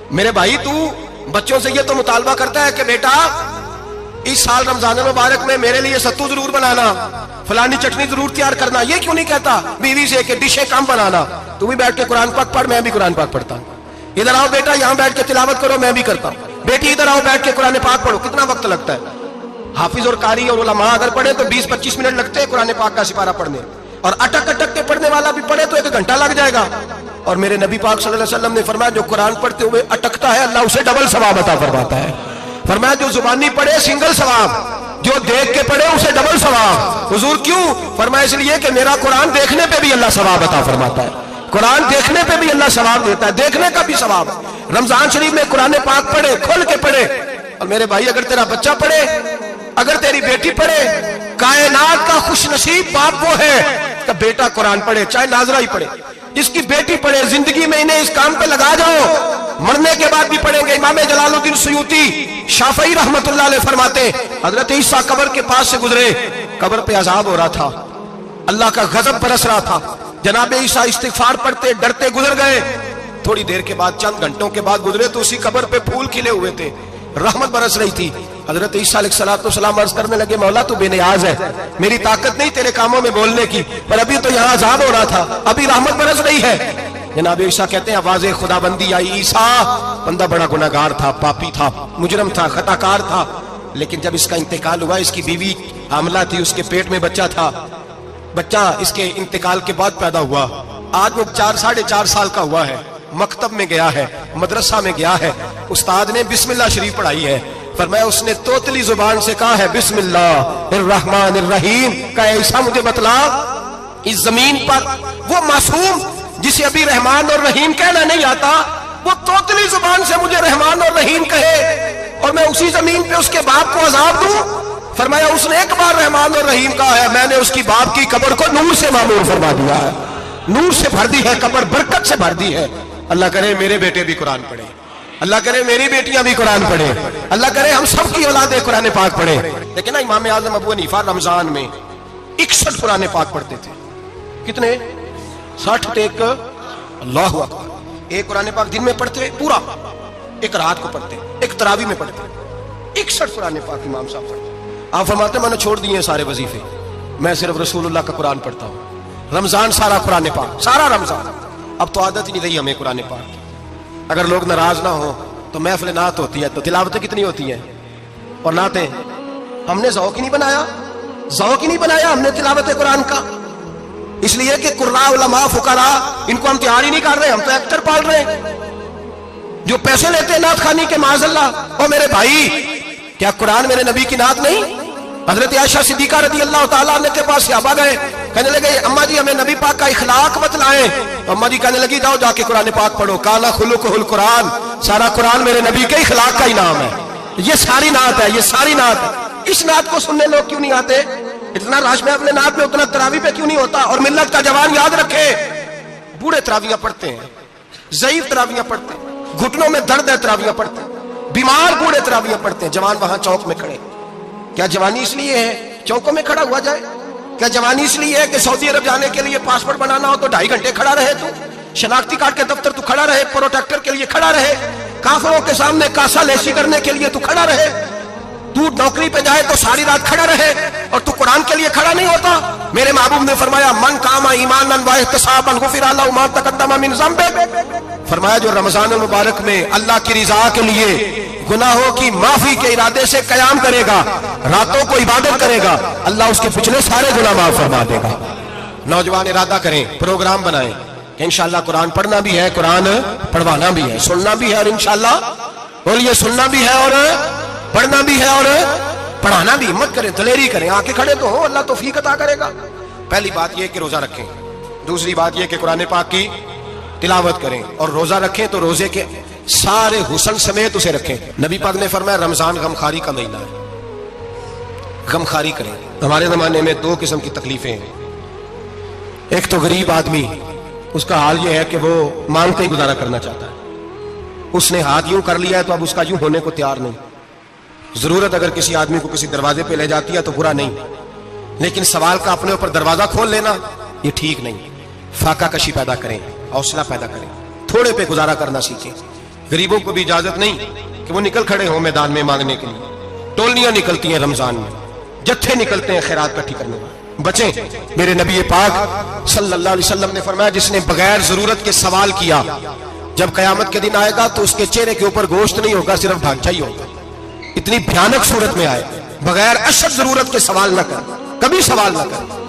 मेरे भाई तू बच्चों से ये तो मुतालबा करता है कि बेटा इस साल रमजान मुबारक में मेरे लिए सत्तू जरूर बनाना, फलानी चटनी जरूर तैयार करना। ये क्यों नहीं कहता बीवी से कि डिशें कम बनाना, तू भी बैठ के कुरान पाक पढ़, मैं भी कुरान पाक पढ़ता हूँ। इधर आओ बेटा, यहाँ बैठ के तिलावत करो, मैं भी करता हूँ। बेटी इधर आओ, बैठ के कुरान पाक पढ़ो। कितना वक्त लगता है? हाफिज और कारी और उलमा अगर पढ़े तो 20-25 मिनट लगते हैं कुरान पाक का सिपारा पढ़ने, और अटक अटक के पढ़ने वाला भी पढ़े तो 1 घंटा लग जाएगा। और मेरे नबी पाक सल्लल्लाहु अलैहि वसल्लम ने फरमाया जो कुरान पढ़ते हुए अटकता है अल्लाह उसे डबल सवाब अता फरमाता है। फरमाया जो जुबानी पढ़े सिंगल सवाब, जो देख के पढ़े उसे डबल सवाब। हुजूर क्यों? फरमाया इसलिए कि मेरा कुरान देखने पे भी अल्लाह सवाब अता फरमाता है, कुरान देखने पे भी अल्लाह सवाब देता है, देखने का भी सवाब। रमजान शरीफ में कुरान पाक पढ़े, खोल के पढ़े। और मेरे भाई अगर तेरा बच्चा पढ़े, अगर तेरी बेटी पढ़े, कायनात का खुशनसीब बाप वो है कि बेटा कुरान पढ़े, चाहे नाजरा ही पढ़े। जिसकी बेटी पढ़े, जिंदगी में इन्हें इस काम पे लगा जाओ, मरने के बाद भी पढ़ेंगे। इमाम जलालुद्दीन सुयूती शाफई रहमतुल्लाह अलैह फरमाते हजरत ईसा कब्र के पास से गुजरे, कब्र पे अजाब हो रहा था, अल्लाह का गजब बरस रहा था। जनाब ईसा इस्तिगफार पढ़ते डरते गुजर गए। थोड़ी देर के बाद, चंद घंटों के बाद गुजरे तो उसी कब्र पे फूल खिले हुए थे, रहमत बरस रही थी। हजरत ईसा अलैहिस्सलाम अर्ज करने लगे मौला तू बेनियाज है, मेरी ताकत नहीं तेरे कामों में बोलने की, पर अभी तो यहाँ अजाब हो रहा था, अभी रहमत बरस रही है। जनाब ईसा कहते हैं आवाज़े खुदाबंदी आई, ईसा बंदा बड़ा गुनाहगार था, पापी था, मुजरम था, खताकार था, लेकिन जब इसका इंतकाल हुआ, इसकी बीवी हामला थी, उसके पेट में बच्चा था, बच्चा इसके इंतकाल के बाद पैदा हुआ। आज वो 4-4.5 साल का हुआ है, मकतब में गया है, मदरसा में गया है, उस्ताद ने बिस्मिल्लाह शरीफ पढ़ाई है। फरमाया उसने तोतली जुबान से कहा है बिस्मिल्लाहिर्रहमानिर्रहीम का, ऐसा मुझे बतला इस जमीन पर वो मासूम जिसे अभी रहमान और रहीम कहना नहीं आता, वो तोतली जुबान से मुझे रहमान और रहीम कहे और मैं उसी जमीन पे उसके बाप को अजाब दूं। फरमाया उसने एक बार रहमान और रहीम कहा है, मैंने उसकी बाप की कब्र को नूर से मामूर फरमा दिया है, नूर से भर दी है कब्र, बरकत से भर दी है। अल्लाह करे मेरे बेटे भी कुरान पढ़े, अल्लाह करे मेरी बेटियां भी कुरान पढ़े, अल्लाह करे हम सब की औलादे कुरान पाक पढ़े। लेकिन ना इमाम आजम अबू हनीफा रमजान में 61 कुरान पाक पढ़ते थे। कितने? 60 टेक, अल्लाह अकबर। एक कुरान पाक दिन में पढ़ते पूरा, एक रात को पढ़ते, एक तरावी में पढ़ते। 61 कुरान पाक इमाम साहब पढ़ते। आप फरमाते मैंने छोड़ दिए सारे वजीफे, मैं सिर्फ रसूलुल्लाह का कुरान पढ़ता हूँ। रमजान सारा कुरान पाक, सारा रमजान। अब तो आदत ही नहीं रही हमें कुरान पाक की। अगर लोग नाराज ना हो तो महफिल नात होती है, तो तिलावतें कितनी होती हैं, और नातें। हमने ज़ौक़ ही नहीं बनाया, ज़ौक़ ही नहीं बनाया हमने तिलावत कुरान का, इसलिए कि कुर्रा उलमा फुकरा इनको हम तैयार ही नहीं कर रहे, हम तो एक्टर पाल रहे हैं जो पैसे लेते हैं नात खानी के, माज़अल्लाह। और मेरे भाई क्या कुरान मेरे नबी की नात नहीं? हजरत आयशा सिद्दीका रज़ी अल्लाह तआला अन्हा के पास सहाबा गए, कहने लगे अम्मा जी हमें नबी पाक का इखलाक बतलाएं। तो अम्मा जी कहने लगी जाओ जाके कुरान पाक पढ़ो, काला खुलुकुहुल कुरान, सारा कुरान मेरे नबी के इखलाक का ही नाम है। ये सारी नात है, ये सारी नात है। इस नात को सुनने लोग क्यों नहीं आते? इतना राश में अपने नात में, उतना तरावी पे क्यों नहीं होता? और मिल्लत का जवान याद रखे, बूढ़े तरावियां पढ़ते हैं, ज़ईफ तरावियां पढ़ते हैं, घुटनों में दर्द है तरावियां पढ़ते हैं, बीमार बूढ़े तरावियां पढ़ते हैं, जवान वहां चौक में खड़े। क्या जवानी इसलिए है चौकों में खड़ा हुआ जाए? क्या जवानी इसलिए है कि सऊदी अरब जाने के लिए पासपोर्ट बनाना हो तो 2.5 घंटे खड़ा रहे तू, शनाख्ती कार्ड के दफ्तर तू खड़ा रहे, प्रोटेक्टर के लिए खड़ा रहे, काफिरों के सामने कासा लेसी करने के लिए तू खड़ा रहे, तू नौकरी पे जाए तो सारी रात खड़ा रहे, और तू कुरान के लिए खड़ा नहीं होता? मेरे महबूब ने फरमाया मन कामा ईमानन व इहतिसाबन गुफिरा लहु मा तक़द्दम मिन ज़ंबि। फरमाया जो रमजान मुबारक में अल्लाह की रिजा के लिए गुनाहों की माफी के इरादे से कयाम करेगा, रातों को इबादत करेगा, अल्लाह उसके पिछले सारे गुनाह माफ फरमा देगा। नौजवान इरादा करें, प्रोग्राम बनाएं कि इंशाअल्लाह कुरान पढ़ना भी है, कुरान पढ़वाना भी है, सुनना भी है, और इंशाअल्लाह बोलिए सुनना भी है और पढ़ना भी है और पढ़ाना भी। हिम्मत करें, दलेरी करें, आके खड़े तो हो, अल्लाह तौफीक अता करेगा। पहली बात यह कि रोजा रखें, दूसरी बात यह कि कुरान पाक की तिलावत करें, और रोजा रखें तो रोजे के सारे हुसन समेत उसे रखें। नबी पाक ने फरमाया रमजान गमखारी का महीना है, गमखारी करें। हमारे जमाने में 2 किस्म की तकलीफें हैं। एक तो गरीब आदमी, उसका हाल यह है कि वो मांगते ही गुजारा करना चाहता है, उसने हाथ यूं कर लिया है तो अब उसका यूं होने को तैयार नहीं। जरूरत अगर किसी आदमी को किसी दरवाजे पे ले जाती है तो बुरा नहीं, लेकिन सवाल का अपने ऊपर दरवाजा खोल लेना ये ठीक नहीं। फाका कशी पैदा करें, हौसला पैदा करें, थोड़े पे गुजारा करना सीखें। गरीबों को भी इजाजत नहीं कि वो निकल खड़े हो मैदान में मांगने के लिए। टोलियां निकलती हैं रमजान में, जत्थे निकलते हैं खैरात इकट्ठी करने में। बचें। मेरे नबी पाक सल्लल्लाहु अलैहि वसल्लम ने फरमाया, जिसने बगैर जरूरत के सवाल किया, जब कयामत के दिन आएगा तो उसके चेहरे के ऊपर गोश्त नहीं होगा, सिर्फ ढांचा ही होगा। इतनी भयानक सूरत में आए, बगैर अशद जरूरत के सवाल न कर, कभी सवाल न कर।